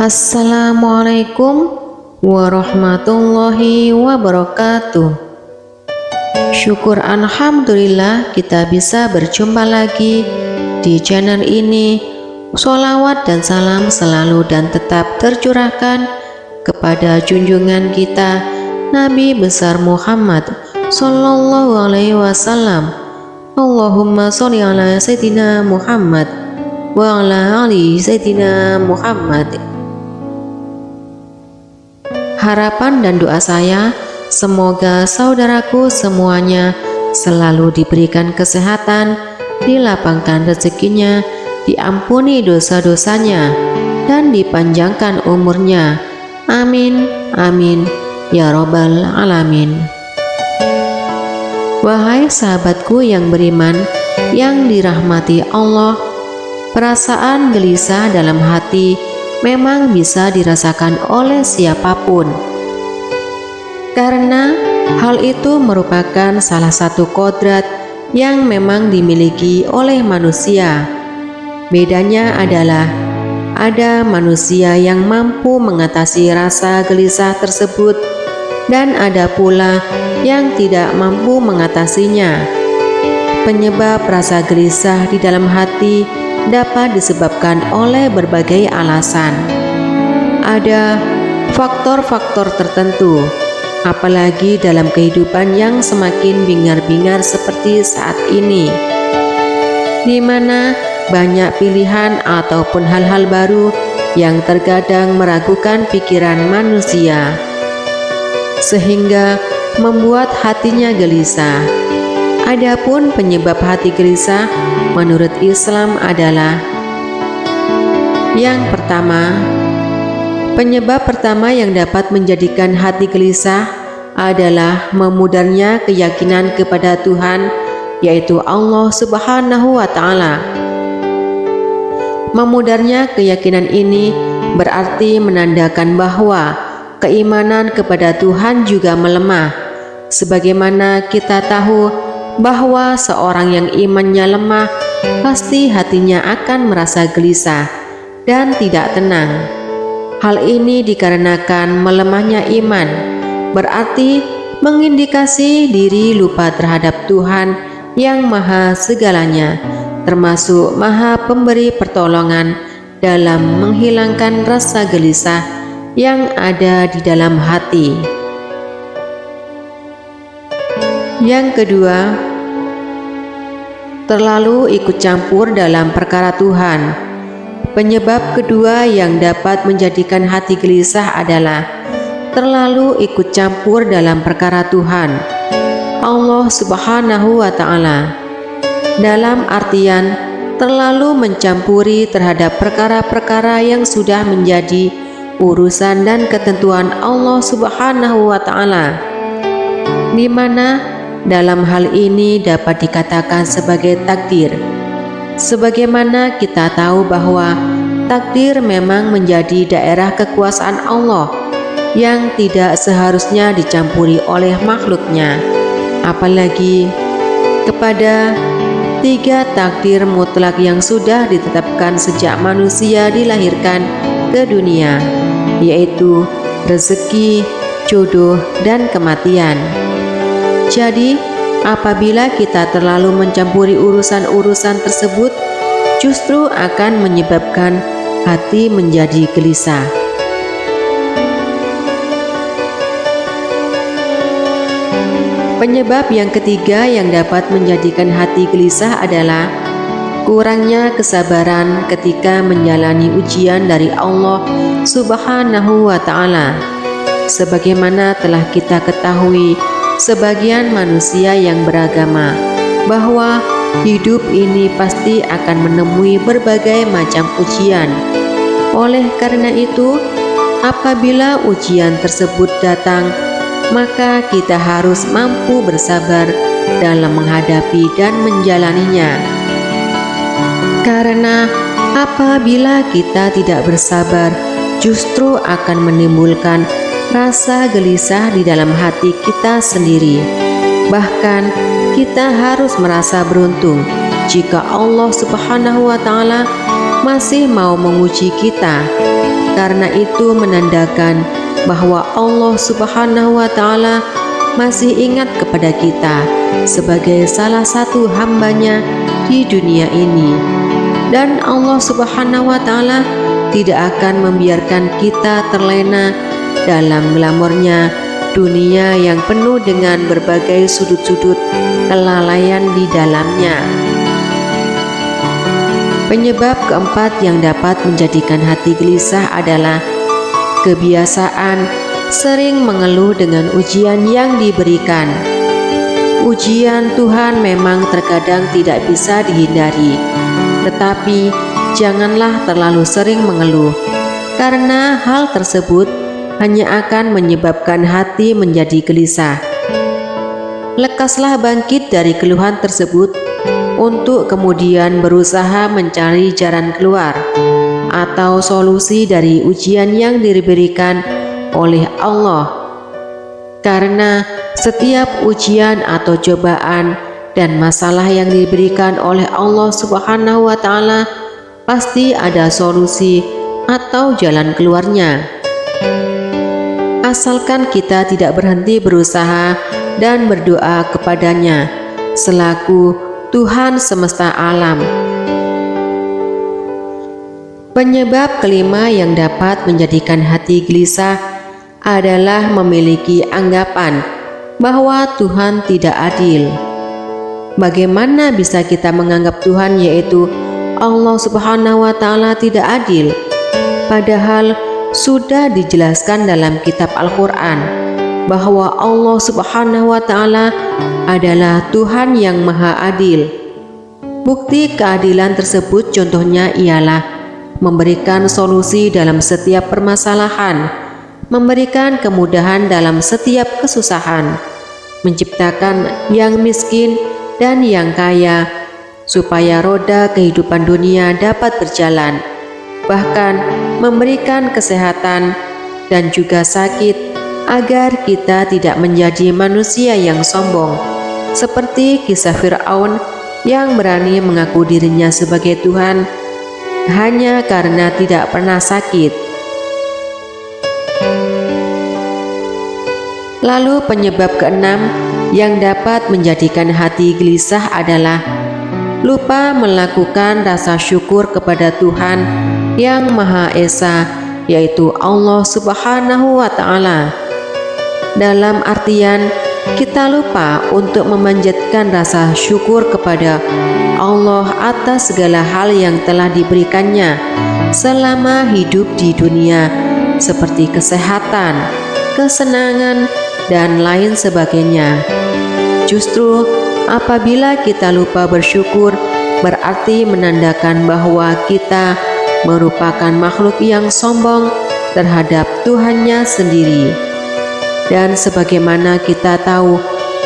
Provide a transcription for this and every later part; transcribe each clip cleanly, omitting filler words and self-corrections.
Assalamualaikum warahmatullahi wabarakatuh. Syukur alhamdulillah kita bisa berjumpa lagi di channel ini. Sholawat dan salam selalu dan tetap tercurahkan kepada junjungan kita Nabi besar Muhammad Sallallahu Alaihi Wasallam. Allahumma sholli ala Sayyidina Muhammad wa ala ali Sayyidina Muhammad. Harapan dan doa saya, semoga saudaraku semuanya selalu diberikan kesehatan, dilapangkan rezekinya, diampuni dosa-dosanya, dan dipanjangkan umurnya. Amin, amin, ya robbal alamin. Wahai sahabatku yang beriman, yang dirahmati Allah, perasaan gelisah dalam hati memang bisa dirasakan oleh siapapun, karena hal itu merupakan salah satu kodrat yang memang dimiliki oleh manusia. Bedanya adalah ada manusia yang mampu mengatasi rasa gelisah tersebut dan ada pula yang tidak mampu mengatasinya. Penyebab rasa gelisah di dalam hati dapat disebabkan oleh berbagai alasan. Ada faktor-faktor tertentu, apalagi dalam kehidupan yang semakin bingar-bingar seperti saat ini, di mana banyak pilihan ataupun hal-hal baru yang terkadang meragukan pikiran manusia, sehingga membuat hatinya gelisah. Adapun penyebab hati gelisah menurut Islam adalah yang pertama, penyebab pertama yang dapat menjadikan hati gelisah adalah memudarnya keyakinan kepada Tuhan, yaitu Allah Subhanahu wa Ta'ala. Memudarnya keyakinan ini berarti menandakan bahwa keimanan kepada Tuhan juga melemah, sebagaimana kita tahu bahwa seorang yang imannya lemah pasti hatinya akan merasa gelisah dan tidak tenang. Hal ini dikarenakan melemahnya iman, berarti mengindikasi diri lupa terhadap Tuhan yang maha segalanya, termasuk maha pemberi pertolongan dalam menghilangkan rasa gelisah yang ada di dalam hati. Yang kedua, terlalu ikut campur dalam perkara Tuhan. Penyebab kedua yang dapat menjadikan hati gelisah adalah terlalu ikut campur dalam perkara Tuhan, Allah Subhanahu wa Ta'ala. Dalam artian terlalu mencampuri terhadap perkara-perkara yang sudah menjadi urusan dan ketentuan Allah Subhanahu wa Ta'ala, di mana dalam hal ini dapat dikatakan sebagai takdir. Sebagaimana kita tahu bahwa takdir memang menjadi daerah kekuasaan Allah yang tidak seharusnya dicampuri oleh makhluknya, apalagi kepada tiga takdir mutlak yang sudah ditetapkan sejak manusia dilahirkan ke dunia, yaitu rezeki, jodoh, dan kematian. Jadi, apabila kita terlalu mencampuri urusan-urusan tersebut, justru akan menyebabkan hati menjadi gelisah. Penyebab yang ketiga yang dapat menjadikan hati gelisah adalah kurangnya kesabaran ketika menjalani ujian dari Allah Subhanahu wa Ta'ala. Sebagaimana telah kita ketahui, sebagian manusia yang beragama bahwa hidup ini pasti akan menemui berbagai macam ujian. Oleh karena itu, apabila ujian tersebut datang, maka kita harus mampu bersabar dalam menghadapi dan menjalaninya. Karena apabila kita tidak bersabar, justru akan menimbulkan rasa gelisah di dalam hati kita sendiri. Bahkan kita harus merasa beruntung jika Allah Subhanahu wa Ta'ala masih mau menguji kita. karena itu menandakan bahwa Allah Subhanahu wa Ta'ala masih ingat kepada kita sebagai salah satu hamba-Nya di dunia ini, dan Allah Subhanahu wa Ta'ala tidak akan membiarkan kita terlena dalam glamornya dunia yang penuh dengan berbagai sudut-sudut kelalaian di dalamnya. Penyebab keempat yang dapat menjadikan hati gelisah adalah kebiasaan sering mengeluh dengan ujian yang diberikan. Ujian Tuhan memang terkadang tidak bisa dihindari, tetapi janganlah terlalu sering mengeluh, karena hal tersebut hanya akan menyebabkan hati menjadi gelisah. Lekaslah bangkit dari keluhan tersebut untuk kemudian berusaha mencari jalan keluar atau solusi dari ujian yang diberikan oleh Allah. Karena setiap ujian atau cobaan dan masalah yang diberikan oleh Allah Subhanahu wa Ta'ala pasti ada solusi atau jalan keluarnya. Asalkan kita tidak berhenti berusaha dan berdoa kepadanya selaku Tuhan semesta alam. Penyebab kelima yang dapat menjadikan hati gelisah adalah memiliki anggapan bahwa Tuhan tidak adil. Bagaimana bisa kita menganggap Tuhan, yaitu Allah Subhanahu wa Ta'ala, tidak adil? Padahal sudah dijelaskan dalam kitab Al-Quran bahwa Allah Subhanahu wa Ta'ala adalah Tuhan yang Maha Adil. Bukti keadilan tersebut contohnya ialah memberikan solusi dalam setiap permasalahan, memberikan kemudahan dalam setiap kesusahan, menciptakan yang miskin dan yang kaya supaya roda kehidupan dunia dapat berjalan, bahkan memberikan kesehatan dan juga sakit agar kita tidak menjadi manusia yang sombong, seperti kisah Fir'aun yang berani mengaku dirinya sebagai Tuhan hanya karena tidak pernah sakit. Lalu penyebab keenam yang dapat menjadikan hati gelisah adalah lupa melakukan rasa syukur kepada Tuhan yang Maha Esa, yaitu Allah Subhanahu wa Ta'ala. Dalam artian kita lupa untuk memanjatkan rasa syukur kepada Allah atas segala hal yang telah diberikannya selama hidup di dunia, seperti kesehatan, kesenangan, dan lain sebagainya. Justru apabila kita lupa bersyukur, berarti menandakan bahwa kita merupakan makhluk yang sombong terhadap Tuhannya sendiri. Dan sebagaimana kita tahu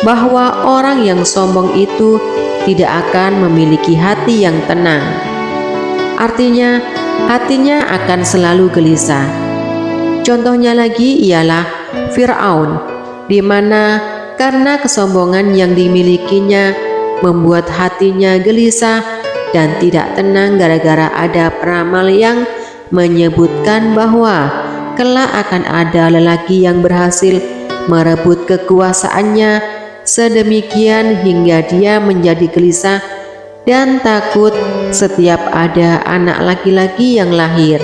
bahwa orang yang sombong itu tidak akan memiliki hati yang tenang. Artinya, hatinya akan selalu gelisah. Contohnya lagi ialah Fir'aun, di mana karena kesombongan yang dimilikinya membuat hatinya gelisah dan tidak tenang gara-gara ada peramal yang menyebutkan bahwa kelak akan ada lelaki yang berhasil merebut kekuasaannya, sedemikian hingga dia menjadi gelisah dan takut setiap ada anak laki-laki yang lahir,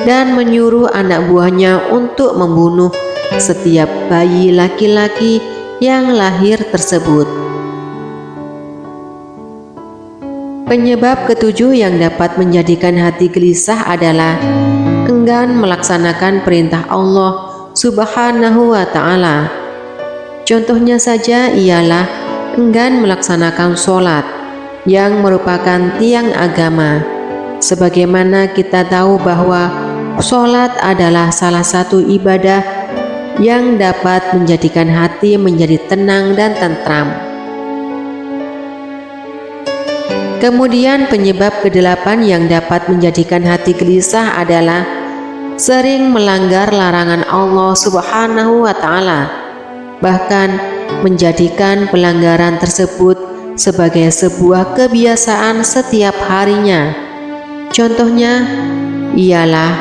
dan menyuruh anak buahnya untuk membunuh setiap bayi laki-laki yang lahir tersebut. Penyebab ketujuh yang dapat menjadikan hati gelisah adalah enggan melaksanakan perintah Allah Subhanahu wa Ta'ala. Contohnya saja ialah enggan melaksanakan sholat yang merupakan tiang agama. Sebagaimana kita tahu bahwa sholat adalah salah satu ibadah yang dapat menjadikan hati menjadi tenang dan tentram. Kemudian penyebab kedelapan yang dapat menjadikan hati gelisah adalah sering melanggar larangan Allah Subhanahu wa Ta'ala, bahkan menjadikan pelanggaran tersebut sebagai sebuah kebiasaan setiap harinya. Contohnya ialah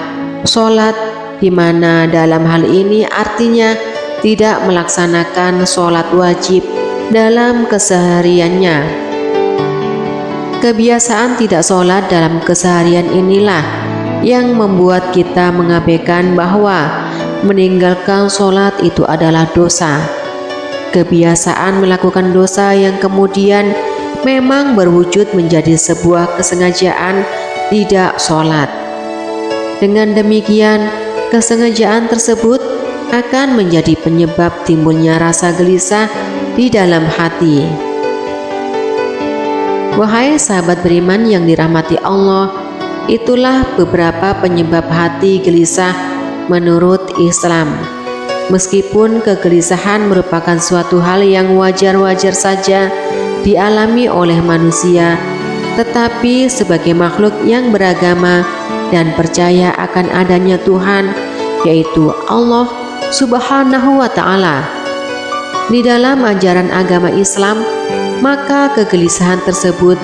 sholat, di mana dalam hal ini artinya tidak melaksanakan sholat wajib dalam kesehariannya. Kebiasaan tidak sholat dalam keseharian inilah yang membuat kita mengabaikan bahwa meninggalkan sholat itu adalah dosa. Kebiasaan melakukan dosa yang kemudian memang berwujud menjadi sebuah kesengajaan tidak sholat. Dengan demikian, kesengajaan tersebut akan menjadi penyebab timbulnya rasa gelisah di dalam hati. Wahai sahabat beriman yang dirahmati Allah, itulah beberapa penyebab hati gelisah menurut Islam. Meskipun kegelisahan merupakan suatu hal yang wajar-wajar saja dialami oleh manusia, tetapi sebagai makhluk yang beragama dan percaya akan adanya Tuhan, yaitu Allah Subhanahu wa Ta'ala, di dalam ajaran agama Islam, maka kegelisahan tersebut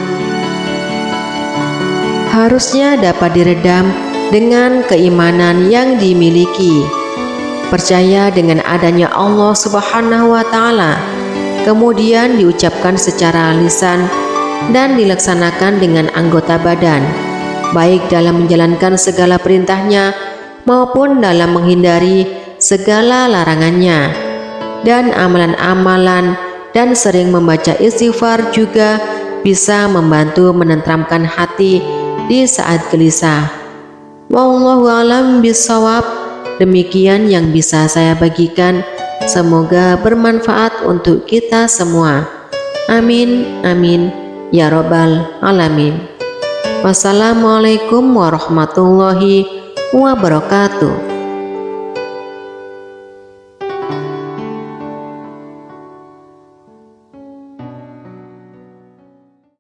harusnya dapat diredam dengan keimanan yang dimiliki. Percaya dengan adanya Allah Subhanahu wa Ta'ala, kemudian diucapkan secara lisan dan dilaksanakan dengan anggota badan, baik dalam menjalankan segala perintahnya maupun dalam menghindari segala larangannya. Dan amalan-amalan dan sering membaca istighfar juga bisa membantu menenteramkan hati di saat gelisah. Wallahu a'lam bishawab. Demikian yang bisa saya bagikan, semoga bermanfaat untuk kita semua. Amin, amin, ya Rabbal Alamin. Wassalamualaikum warahmatullahi wabarakatuh.